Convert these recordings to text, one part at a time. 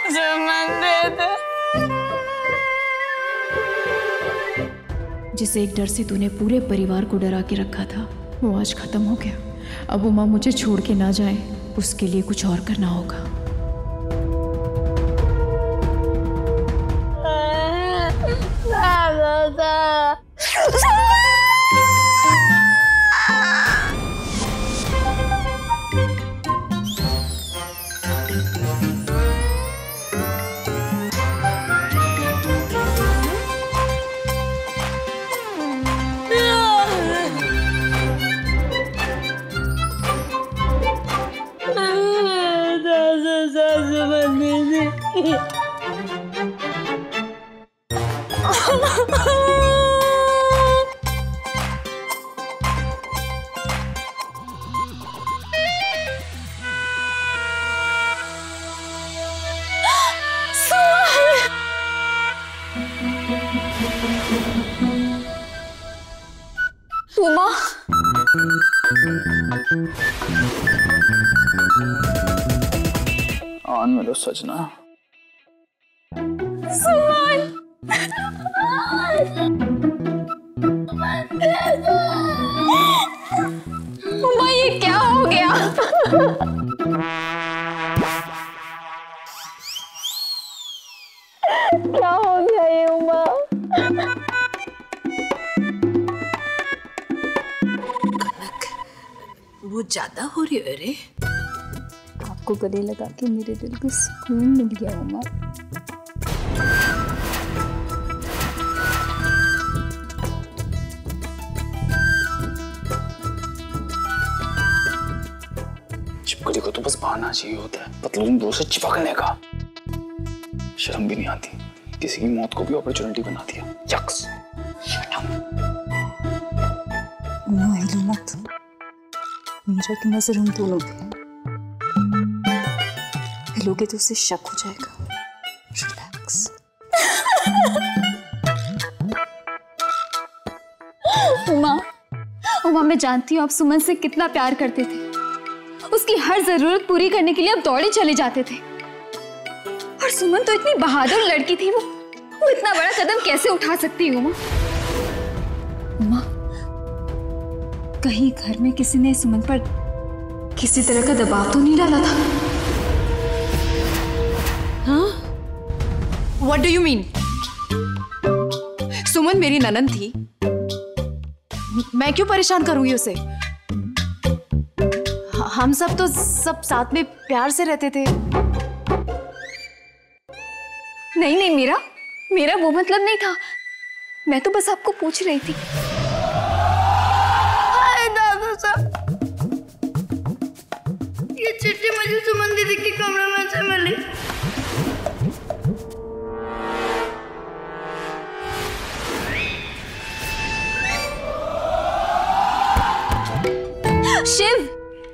सुमन दे दे। जिस एक डर से तूने पूरे परिवार को डरा के रखा था वो आज खत्म हो गया। अब उमा मुझे छोड़ के ना जाए, उसके लिए कुछ और करना होगा। उमा, आन में लो सजना। सुमन, उमा ये क्या हो गया? क्या हो गया ये उमा? वो ज्यादा हो रही है रे। आपको गले लगा के मेरे दिल को सुकून मिल गया उमा। चिपकली को तो बस बहाना चाहिए होता है, पतलून दो से चिपकने का। शर्म भी नहीं आती, किसी की मौत को भी अपॉर्चुनिटी बना दिया। यक्स। हिलो मत, मीरा की नजर हम दोनों पे है। हिलोगे तो उसे शक हो जाएगा। रिलैक्स। उमा मैं जानती हूँ आप सुमन से कितना प्यार करते थे। उसकी हर जरूरत पूरी करने के लिए आप दौड़े चले जाते थे। और सुमन तो इतनी बहादुर लड़की थी, वो इतना बड़ा कदम कैसे उठा सकती है उमा? कहीं घर में किसी ने सुमन पर किसी तरह का दबाव तो नहीं डाला था? हाँ? What do you mean? सुमन मेरी ननद थी, मैं क्यों परेशान करूंगी उसे? हम सब तो सब साथ में प्यार से रहते थे। नहीं मेरा वो मतलब नहीं था। मैं तो बस आपको पूछ रही थी। ये चिट्ठी मुझे सुमन दीदी के कमरे में से मिली।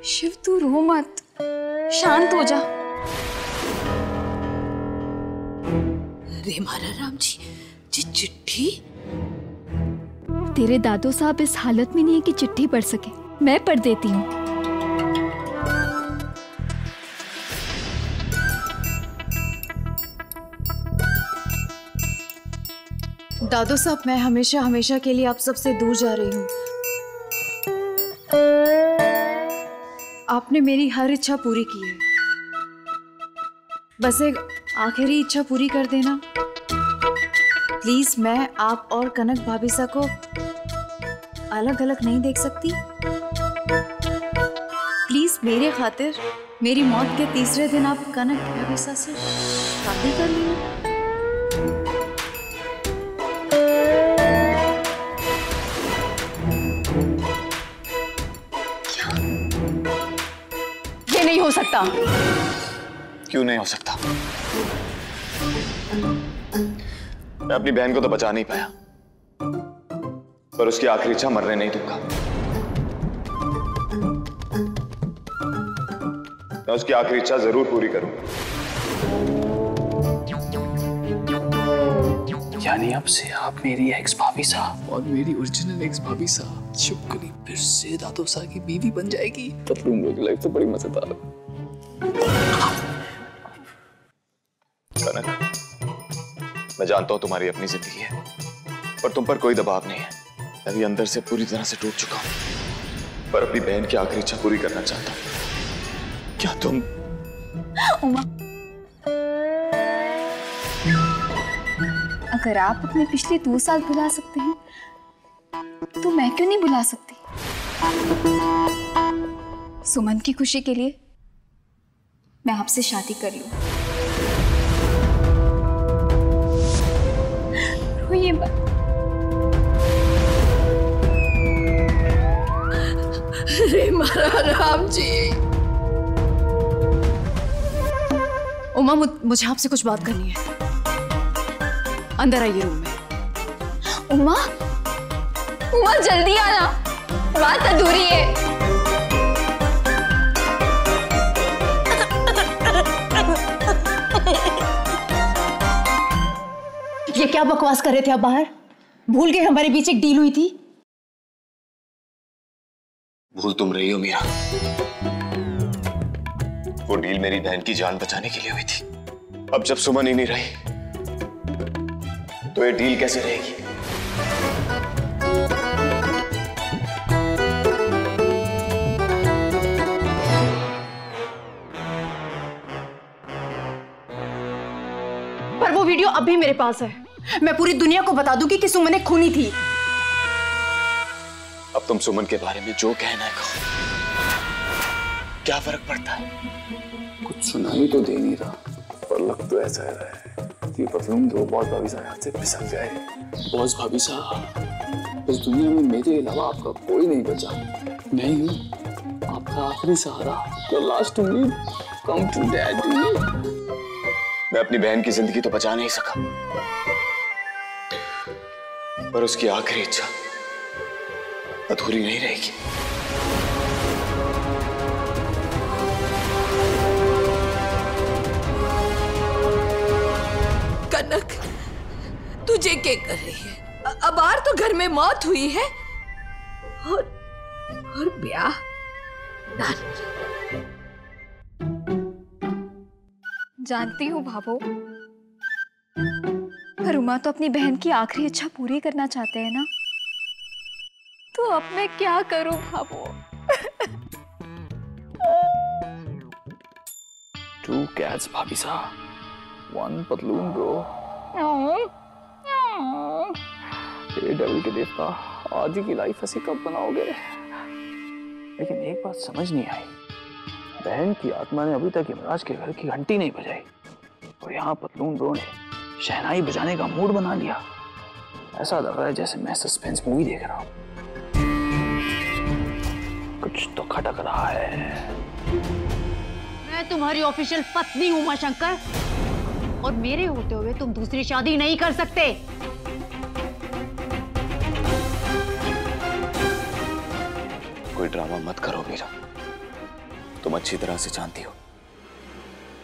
शिव तू रो मत, शांत हो जा। अरे मारा राम जी, चिट्ठी? तेरे दादू साहब इस हालत में नहीं है कि चिट्ठी पढ़ सके, मैं पढ़ देती हूँ। दादू साहब, मैं हमेशा के लिए आप सबसे दूर जा रही हूँ। आपने मेरी हर इच्छा पूरी की है, बस एक आखिरी इच्छा पूरी कर देना प्लीज। मैं आप और कनक भाभी सा को अलग अलग नहीं देख सकती। प्लीज मेरे खातिर मेरी मौत के तीसरे दिन आप कनक भाभी सा से शादी कर लेना। नहीं हो सकता। क्यों नहीं हो सकता? मैं अपनी बहन को तो बचा नहीं पाया, पर उसकी आखिरी इच्छा मरने नहीं दूंगा। मैं उसकी आखिरी इच्छा जरूर पूरी करूंगा। यानी अब से आप मेरी एक्स भाभी साहब और मेरी ओरिजिनल एक्स भाभी साहब चिपकली फिर से दादू साहब की बीवी बन जाएगी। पतलून की लाइफ तो बड़ी मजेदार है। मैं जानता हूं तुम्हारी अपनी जिंदगी है, पर तुम पर कोई दबाव नहीं है। मैं भी अंदर से पूरी तरह से टूट चुका हूं, पर अपनी बहन की आखिरी इच्छा पूरी करना चाहता हूं। क्या तुम? उमा, अगर आप अपने पिछले 2 साल भुला सकते हैं तो मैं क्यों नहीं भुला सकती? सुमन की खुशी के लिए मैं आपसे शादी कर लूं। रोइए मत। अरे मारा राम जी। उमा, मुझे आपसे कुछ बात करनी है। अंदर आइए रूम में। उमा, उमा जल्दी आना, बात अधूरी है। ये क्या बकवास कर रहे थे आप बाहर? भूल गए हमारे बीच एक डील हुई थी? भूल तुम रही हो मीरा, वो डील मेरी बहन की जान बचाने के लिए हुई थी। अब जब सुमन ही नहीं रही तो ये डील कैसे रहेगी? पर वो वीडियो अब भी मेरे पास है। मैं पूरी दुनिया को बता दूंगी कि सुमन एक खूनी थी। अब तुम सुमन के बारे में जो कहना है कहो, क्या फर्क पड़ता है? कुछ सुनाई तो दे नहीं रहा, पर लग तो ऐसा रहा है कि पतलून दो बॉस भाभी साहब हाथ से फिसल जाए। बॉस भाभी साहब, इस दुनिया में मेरे अलावा आपका कोई नहीं बचा। मैं ही हूँ आपका आखिरी सहारा, योर लास्ट उम्मीद। Come to daddy. मैं अपनी बहन की जिंदगी तो बचा नहीं सका, पर उसकी आखिरी इच्छा अधूरी नहीं रहेगी। कनक, तुझे क्या कर रही है? अबार तो घर में मौत हुई है और ब्याह ना। जानती हूँ भाभो, पर उमा तो अपनी बहन की आखिरी इच्छा पूरी करना चाहते हैं ना, तो अब मैं क्या करूं भाभो? 2 cats भाभी साहब, 1 पतलून ब्रो। ये डेविल के देवता, आज की लाइफ ऐसी कब बनाओगे? लेकिन एक बात समझ नहीं आई, बहन की आत्मा ने अभी तक यमराज के घर की घंटी नहीं बजाई, और यहाँ पतलून ब्रो ने शहनाई बजाने का मूड बना लिया। ऐसा लग रहा है जैसे मैं सस्पेंस मूवी देख रहा हूँ। कुछ तो खटक रहा है। मैं तुम्हारी ऑफिशियल पत्नी हूँ उमा शंकर, और मेरे होते हुए तुम दूसरी शादी नहीं कर सकते। कोई ड्रामा मत करो मीरा, तुम अच्छी तरह से जानती हो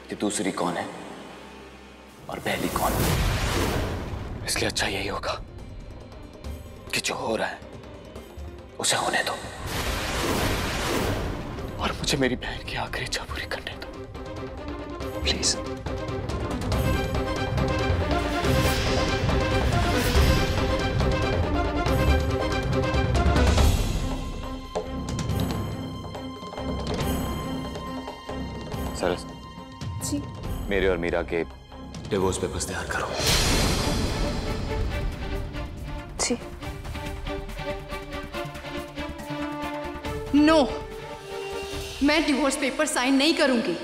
कि दूसरी कौन है और पहली कौन है। इसलिए अच्छा यही होगा कि जो हो रहा है उसे होने दो, और मुझे मेरी बहन की आखिरी इच्छा पूरी करने दो, प्लीज। सरस जी, मेरे और मीरा के डिवोर्स पेपर्स तैयार करो। जी। नो, मैं डिवोर्स पेपर साइन नहीं करूंगी।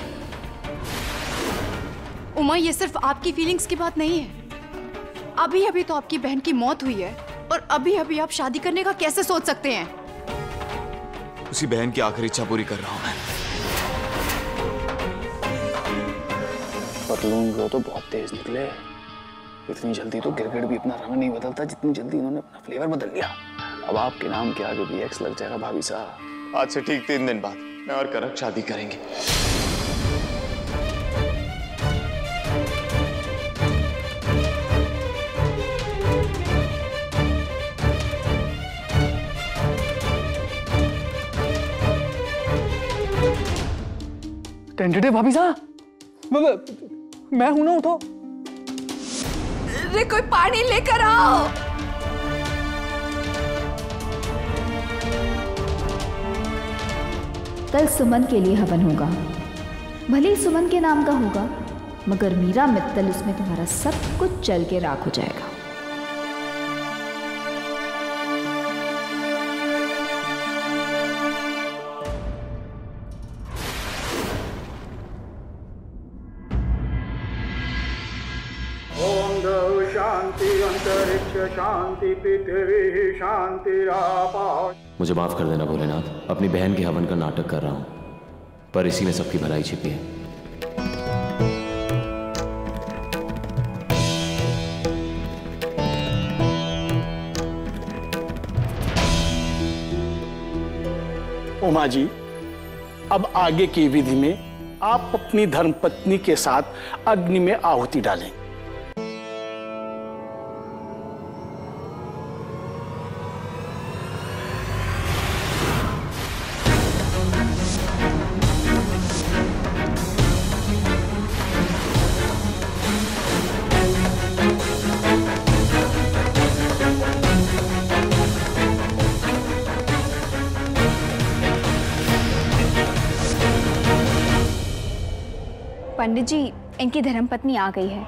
उमा, ये सिर्फ आपकी फीलिंग्स की बात नहीं है। अभी अभी तो आपकी बहन की मौत हुई है, और अभी अभी आप शादी करने का कैसे सोच सकते हैं? उसी बहन की आखिरी इच्छा पूरी कर रहा हूं मैं। पतलून वो तो बहुत तेज निकले। इतनी जल्दी तो गिरगिट भी अपना रंग नहीं बदलता जितनी जल्दी इन्होंने अपना फ्लेवर बदल लिया। अब आपके नाम के आगे भी एक्स लग जाएगा भाभी साहब। आज से ठीक 3 दिन बाद मैं और कनक शादी करेंगे। टेंटेटिव भाभी साहब, मैं हूं ना, उठो। अरे कोई पानी लेकर आओ। कल सुमन के लिए हवन होगा, भले ही सुमन के नाम का होगा, मगर मीरा मित्तल उसमें तुम्हारा सब कुछ जल के राख हो जाएगा। ओम द्रौ शांति अंतरिक्ष शांति पृथ्वी शांतिरापा। मुझे माफ कर देना भोलेनाथ, अपनी बहन के हवन का नाटक कर रहा हूं, पर इसी में सबकी भलाई छिपी है। उमा जी, अब आगे की विधि में आप अपनी धर्मपत्नी के साथ अग्नि में आहुति डालें। पंडित जी, इनकी धर्मपत्नी आ गई है,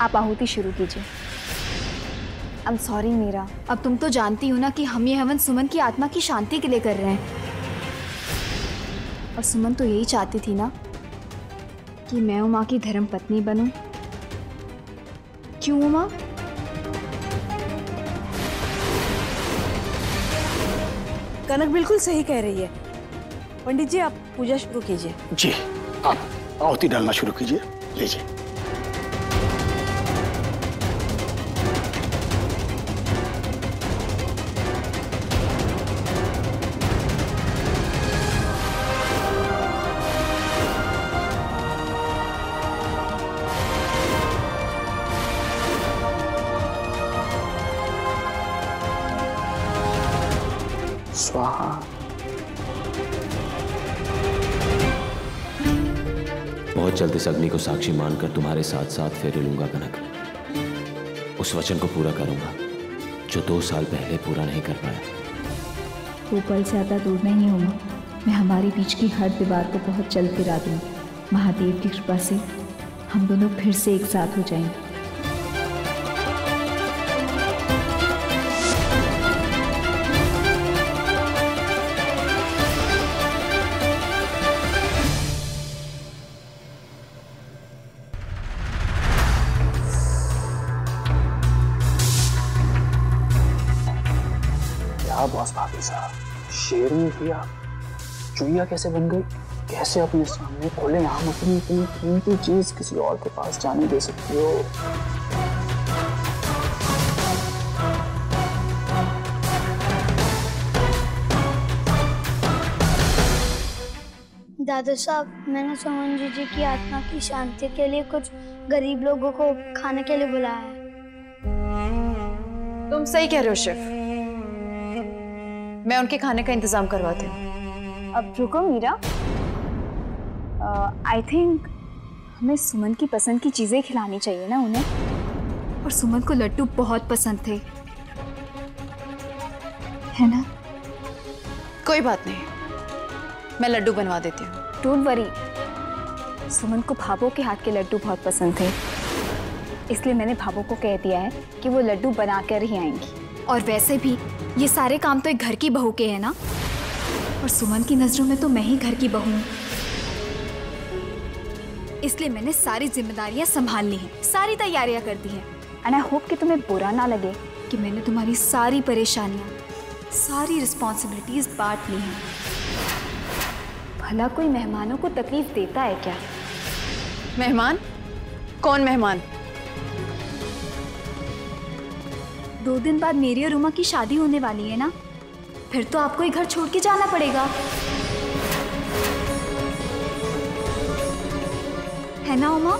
आप आहुति शुरू कीजिए। आई एम सॉरी मीरा, अब तुम तो जानती हो ना कि हम ये हवन सुमन की आत्मा की शांति के लिए कर रहे हैं, और सुमन तो यही चाहती थी ना कि मैं उमा की धर्मपत्नी बनूं। क्यों उमा? कनक बिल्कुल सही कह रही है। पंडित जी, आप पूजा शुरू कीजिए। जी, आप आहुति डालना शुरू कीजिए, लीजिए। स्वाहा। बहुत जल्द इस अग्नि को साक्षी मानकर तुम्हारे साथ साथ फेरे लूंगा कनक। उस वचन को पूरा करूंगा जो 2 साल पहले पूरा नहीं कर पाया। वो पल ज्यादा दूर नहीं होगा, मैं हमारे बीच की हर दीवार को बहुत जल्द गिरा दूंगी। महादेव की कृपा से हम दोनों फिर से एक साथ हो जाएंगे। बॉस भाभी साहब, शेरनी थी आप, चुईया कैसे बन गई? कैसे अपने सामने खोले हम अपनी इतनी कीमती चीज किसी और के पास जाने दे सकती हो? दादा साहब, मैंने सुमन जी की आत्मा की शांति के लिए कुछ गरीब लोगों को खाने के लिए बुलाया है। तुम सही कह रहे हो शेफ, मैं उनके खाने का इंतजाम करवाती हूँ। अब रुको मीरा, आई थिंक हमें सुमन की पसंद की चीजें खिलानी चाहिए ना उन्हें, और सुमन को लड्डू बहुत पसंद थे, है ना? कोई बात नहीं, मैं लड्डू बनवा देती हूँ। डोंट वरी, सुमन को भाभो के हाथ के लड्डू बहुत पसंद थे, इसलिए मैंने भाभो को कह दिया है कि वो लड्डू बना कर ही आएंगी। और वैसे भी ये सारे काम तो एक घर की बहू के हैं ना, और सुमन की नजरों में तो मैं ही घर की बहू हूँ, इसलिए मैंने सारी जिम्मेदारियां संभाल ली हैं, सारी तैयारियां कर दी हैं। एंड आई होप कि तुम्हें बुरा ना लगे कि मैंने तुम्हारी सारी परेशानियां, सारी रिस्पॉन्सिबिलिटीज बांट ली हैं। भला कोई मेहमानों को तकलीफ देता है क्या? मेहमान? कौन मेहमान? 2 दिन बाद मेरी और उमा की शादी होने वाली है ना, फिर तो आपको ही घर छोड़ के जाना पड़ेगा, है ना उमा?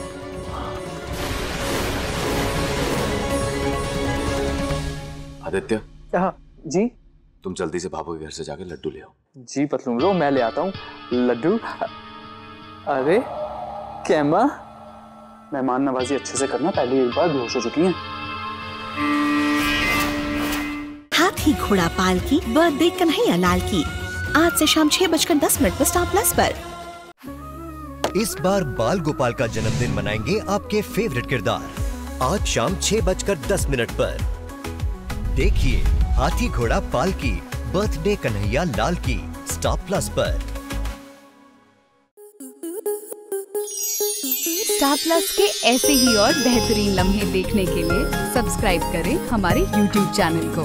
आदित्य। हाँ जी। तुम जल्दी से भाभो के घर से जाकर लड्डू ले आओ। जी पतलून रो, मैं ले आता हूँ लड्डू। अरे कैमा, मेहमान नवाजी अच्छे से करना, पहले एक बार बेहोश हो चुकी हैं। हाथी घोड़ा पाल की बर्थडे कन्हैया लाल की आज से शाम 6:10 पर स्टार प्लस पर। इस बार बाल गोपाल का जन्मदिन मनाएंगे आपके फेवरेट किरदार, आज शाम 6:10 पर। देखिए हाथी घोड़ा पाल की बर्थडे कन्हैया लाल की स्टार प्लस पर। स्टार प्लस के ऐसे ही और बेहतरीन लम्हे देखने के लिए सब्सक्राइब करें हमारे YouTube चैनल को।